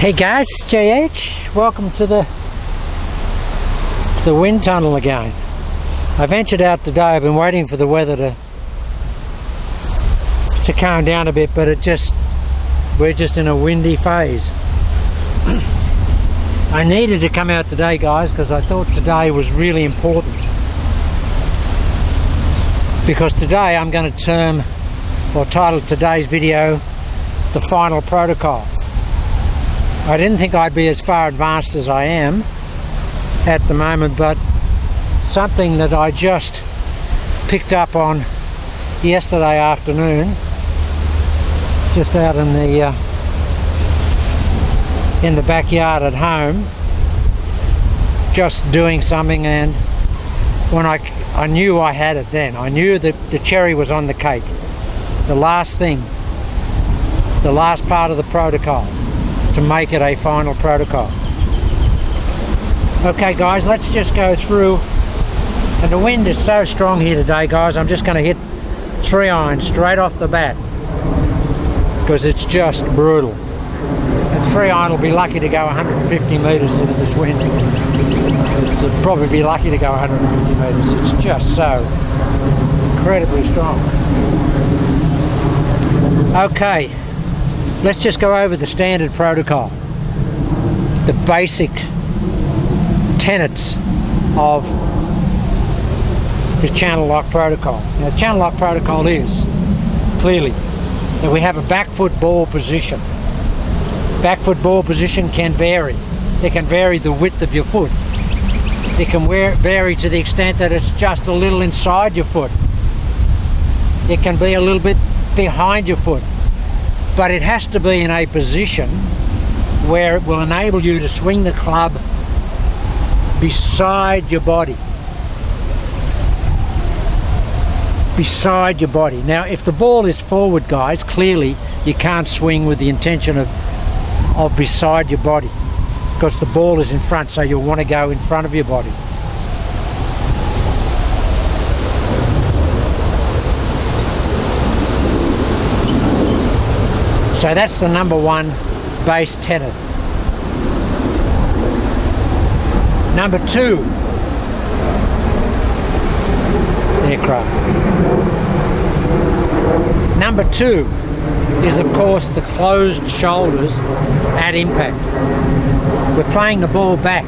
Hey guys, it's JH. Welcome to the wind tunnel again. I ventured out today. I've been waiting for the weather to calm down a bit, but we're just in a windy phase. I needed to come out today, guys, because I thought today was really important. Because today I'm going to title today's video The Final Protocol. I didn't think I'd be as far advanced as I am at the moment, but something that I just picked up on yesterday afternoon, just out in the backyard at home, just doing something, and when I knew I had it then. I knew that the cherry was on the cake. The last thing, the last part of the protocol, to make it a final protocol. Okay guys, let's just go through, and the wind is so strong here today, guys, I'm just going to hit 3 irons straight off the bat because it's just brutal. And 3 iron will be lucky to go 150 metres into this wind. It'll probably be lucky to go 150 metres. It's just so incredibly strong. Okay, let's just go over the standard protocol, the basic tenets of the channel lock protocol. Now, the channel lock protocol is clearly that we have a back foot ball position. Back foot ball position can vary. It can vary the width of your foot. It can vary to the extent that it's just a little inside your foot. It can be a little bit behind your foot. But it has to be in a position where it will enable you to swing the club beside your body. Beside your body. Now, if the ball is forward, guys, clearly you can't swing with the intention of beside your body, because the ball is in front, so you'll want to go in front of your body. So that's the number one base tenet. Number 2, aircraft. Number 2 is, of course, the closed shoulders at impact. We're playing the ball back.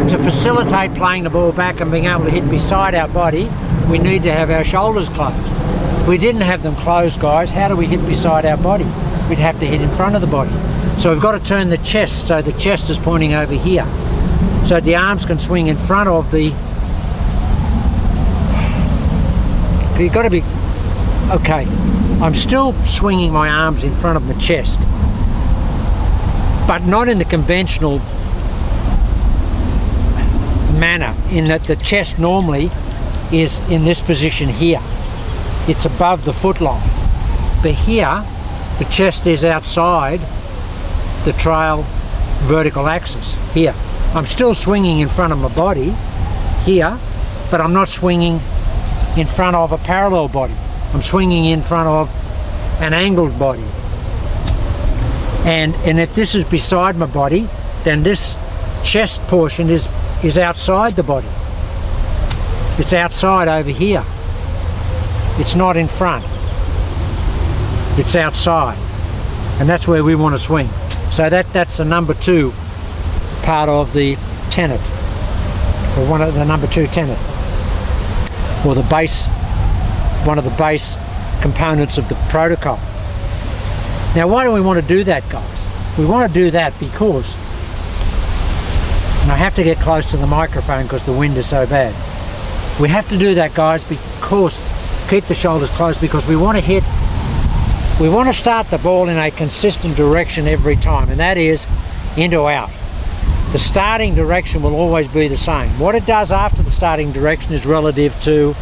To facilitate playing the ball back and being able to hit beside our body, we need to have our shoulders closed. If we didn't have them closed, guys, how do we hit beside our body? We'd have to hit in front of the body. So we've got to turn the chest so the chest is pointing over here, so the arms can swing in front of the... You've got to be... Okay, I'm still swinging my arms in front of my chest, but not in the conventional manner, in that the chest normally is in this position here. It's above the foot line. But here, the chest is outside the trail vertical axis, here. I'm still swinging in front of my body, here, but I'm not swinging in front of a parallel body. I'm swinging in front of an angled body. And if this is beside my body, then this chest portion is outside the body. It's outside over here. It's not in front. It's outside. And that's where we want to swing. So that's the number 2 part of the tenet, or one of the number 2 tenet, or the base, one of the base components of the protocol. Now, why do we want to do that, guys? We want to do that because, and I have to get close to the microphone because the wind is so bad. We have to do that, guys, because keep the shoulders closed, because we want to start the ball in a consistent direction every time, and that is into out. The starting direction will always be the same. What it does after the starting direction is relative to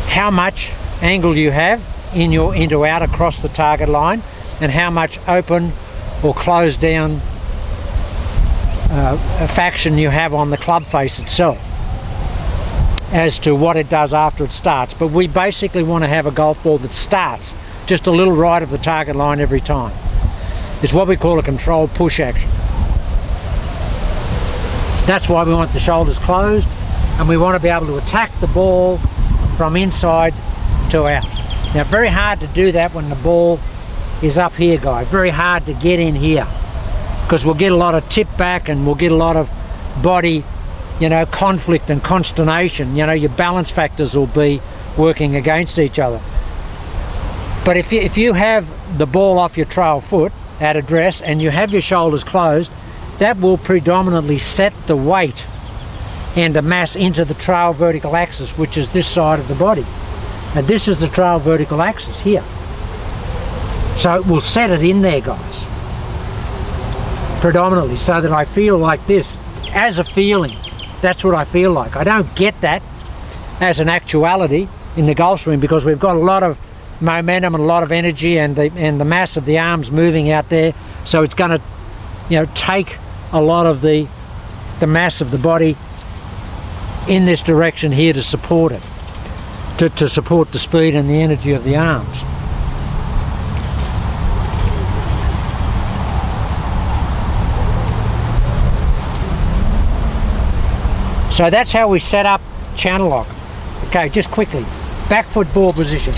how much angle you have in your into out across the target line, and how much open or closed down faction you have on the club face itself, as to what it does after it starts. But we basically want to have a golf ball that starts just a little right of the target line every time. It's what we call a controlled push action. That's why we want the shoulders closed, and we want to be able to attack the ball from inside to out. Now, very hard to do that when the ball is up here, guys. Very hard to get in here, because we'll get a lot of tip back and we'll get a lot of body, you know, conflict and consternation. You know, your balance factors will be working against each other. But if you have the ball off your trail foot at address and you have your shoulders closed, that will predominantly set the weight and the mass into the trail vertical axis, which is this side of the body. And this is the trail vertical axis here. So it will set it in there, guys, predominantly, so that I feel like this as a feeling. That's what I feel like. I don't get that as an actuality in the golf swing, because we've got a lot of momentum and a lot of energy, and the mass of the arms moving out there, so it's going to, you know, take a lot of the mass of the body in this direction here to support it, to support the speed and the energy of the arms. So that's how we set up channel lock. Okay, just quickly, back foot ball position,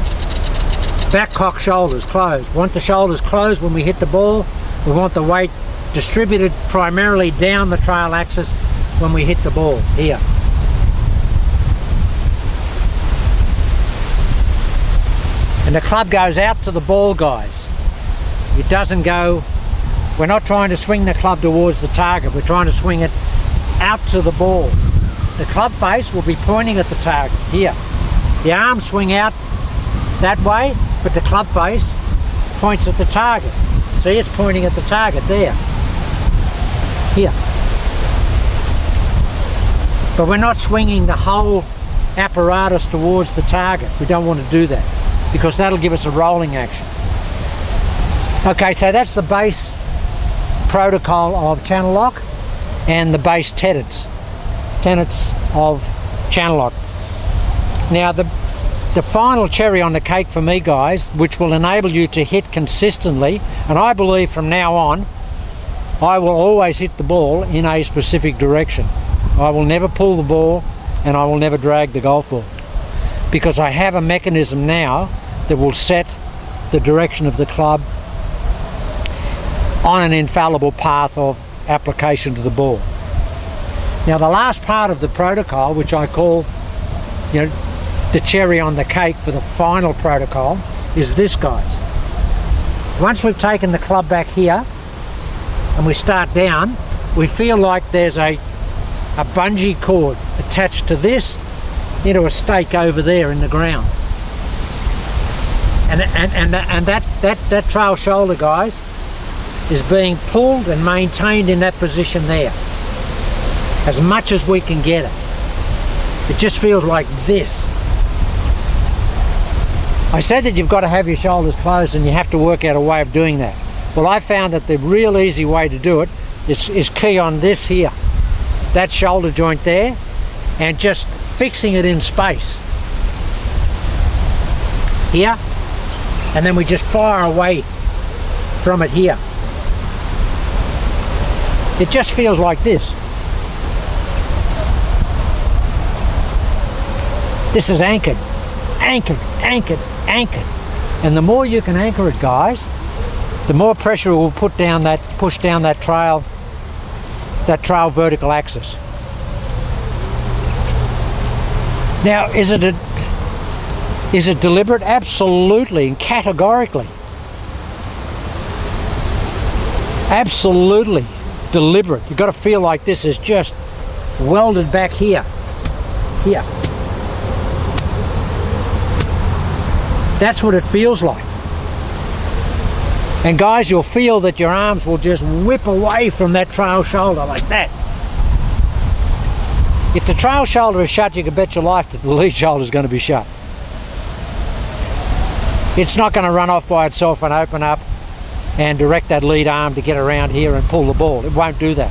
back cock shoulders closed. We want the shoulders closed when we hit the ball. We want the weight distributed primarily down the trail axis when we hit the ball here. And the club goes out to the ball, guys. It doesn't go, we're not trying to swing the club towards the target, we're trying to swing it out to the ball. The club face will be pointing at the target here. The arms swing out that way, but the club face points at the target. See, it's pointing at the target there. Here. But we're not swinging the whole apparatus towards the target. We don't want to do that, because that'll give us a rolling action. Okay, so that's the base protocol of channel lock and the base tenets of channel lock. Now the final cherry on the cake for me, guys, which will enable you to hit consistently, and I believe from now on I will always hit the ball in a specific direction. I will never pull the ball, and I will never drag the golf ball, because I have a mechanism now that will set the direction of the club on an infallible path of application to the ball. Now the last part of the protocol, which I call, you know, the cherry on the cake for the final protocol, is this, guys. Once we've taken the club back here and we start down, we feel like there's a bungee cord attached to this into a stake over there in the ground. And that trail shoulder, guys, is being pulled and maintained in that position there as much as we can get it. It just feels like this. I said that you've got to have your shoulders closed and you have to work out a way of doing that. Well, I found that the real easy way to do it is key on this here, that shoulder joint there, and just fixing it in space here, and then we just fire away from it here. It just feels like this. This is anchored, anchored, anchored, anchored. And the more you can anchor it, guys, the more pressure it will push down that trail vertical axis. Now, is it deliberate? Absolutely and categorically. Absolutely deliberate. You've got to feel like this is just welded back here. Here. That's what it feels like. And guys, you'll feel that your arms will just whip away from that trail shoulder like that. If the trail shoulder is shut, you can bet your life that the lead shoulder is going to be shut. It's not going to run off by itself and open up and direct that lead arm to get around here and pull the ball. It won't do that.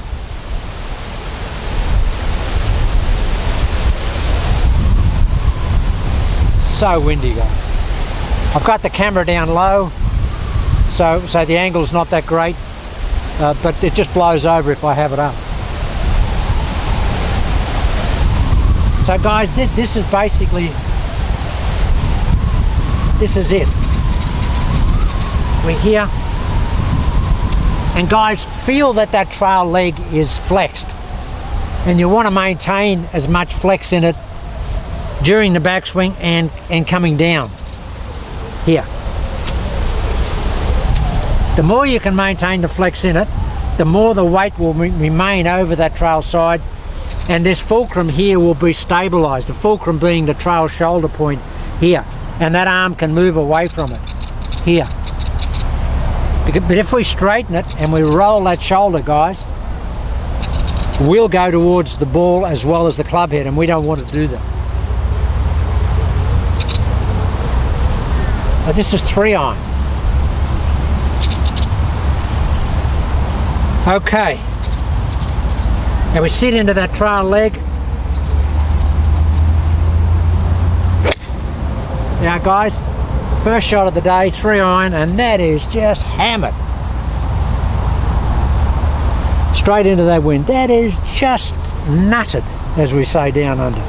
So windy, guys. I've got the camera down low so the angle's not that great, but it just blows over if I have it up. So guys, this is basically, this is it. We're here. And guys, feel that trail leg is flexed. And you want to maintain as much flex in it during the backswing and coming down here. The more you can maintain the flex in it, the more the weight will remain over that trail side, and this fulcrum here will be stabilized, the fulcrum being the trail shoulder point here, and that arm can move away from it here. But if we straighten it and we roll that shoulder, guys, we'll go towards the ball as well as the club head, and we don't want to do that. Now, this is 3-iron. Okay. Now we sit into that trail leg. Now guys, first shot of the day, 3-iron, and that is just hammered. Straight into that wind. That is just nutted, as we say down under.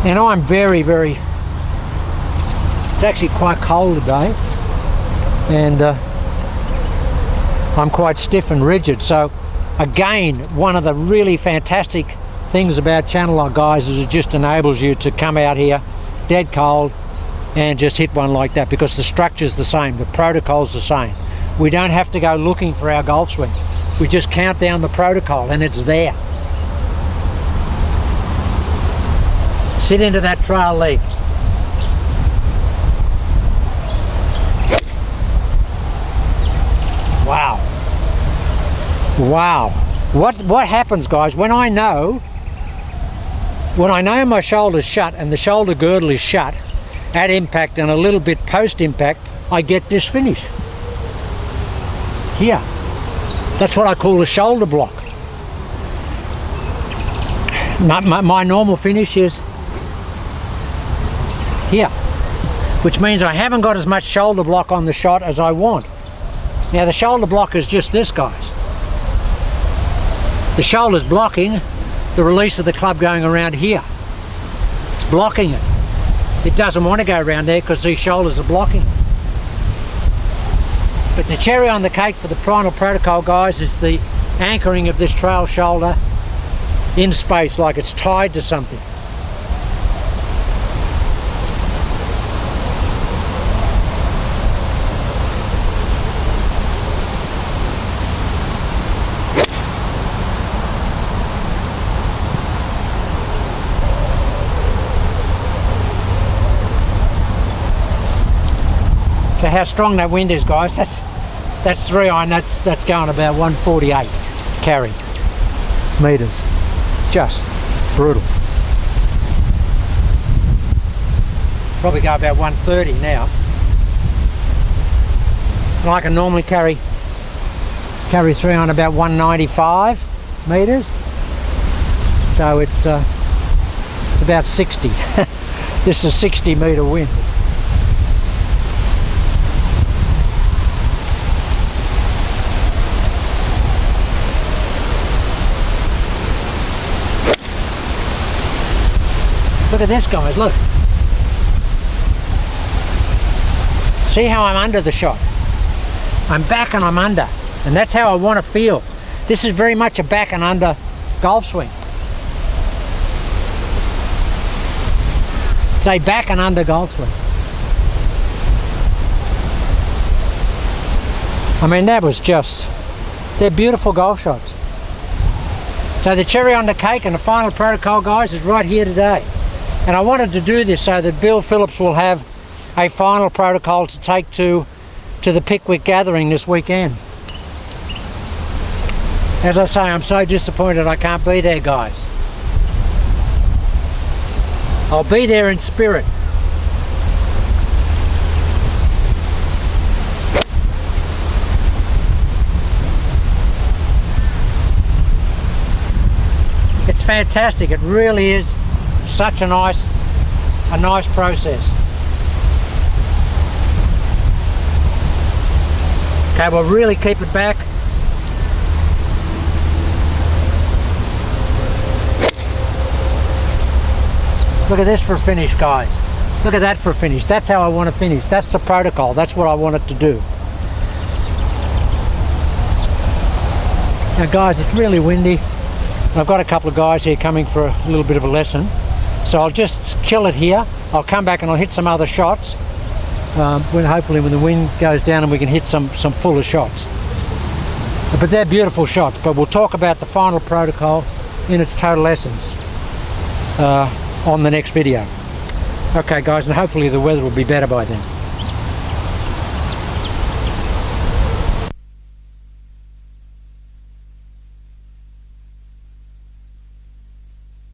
And I'm very, it's actually quite cold today, and I'm quite stiff and rigid. So again, one of the really fantastic things about channel lock, guys, is it just enables you to come out here dead cold and just hit one like that, because the structure's the same, the protocol's the same. We don't have to go looking for our golf swing. We just count down the protocol and it's there. Sit into that trail leg. Wow. Wow. What happens, guys, when I know my shoulder's shut and the shoulder girdle is shut at impact and a little bit post impact, I get this finish here. That's what I call a shoulder block. My normal finish is here, which means I haven't got as much shoulder block on the shot as I want. Now the shoulder block is just this, guys. The shoulder's blocking the release of the club going around here. It's blocking it. It doesn't want to go around there because these shoulders are blocking it. But the cherry on the cake for the final protocol, guys, is the anchoring of this trail shoulder in space, like it's tied to something. So how strong that wind is, guys, that's 3-iron, that's going about 148 carry meters. Just brutal. Probably go about 130 now. And I can normally carry 3-iron about 195 meters. So it's about 60. This is a 60 meter wind. Look at this, guys, look. See how I'm under the shot? I'm back and I'm under. And that's how I want to feel. This is very much a back and under golf swing. It's a back and under golf swing. I mean, that was just, they're beautiful golf shots. So the cherry on the cake and the final protocol, guys, is right here today. And I wanted to do this so that Bill Phillips will have a final protocol to take to the Pickwick gathering this weekend. As I say, I'm so disappointed I can't be there, guys. I'll be there in spirit. It's fantastic, it really is. Such a nice process. Okay, we'll really keep it back. Look at this for a finish, guys. Look at that for a finish. That's how I want to finish. That's the protocol. That's what I want it to do. Now guys, it's really windy. I've got a couple of guys here coming for a little bit of a lesson. So I'll just kill it here. I'll come back and I'll hit some other shots. Hopefully when the wind goes down and we can hit some fuller shots. But they're beautiful shots. But we'll talk about the final protocol in its total essence on the next video. Okay guys, and hopefully the weather will be better by then.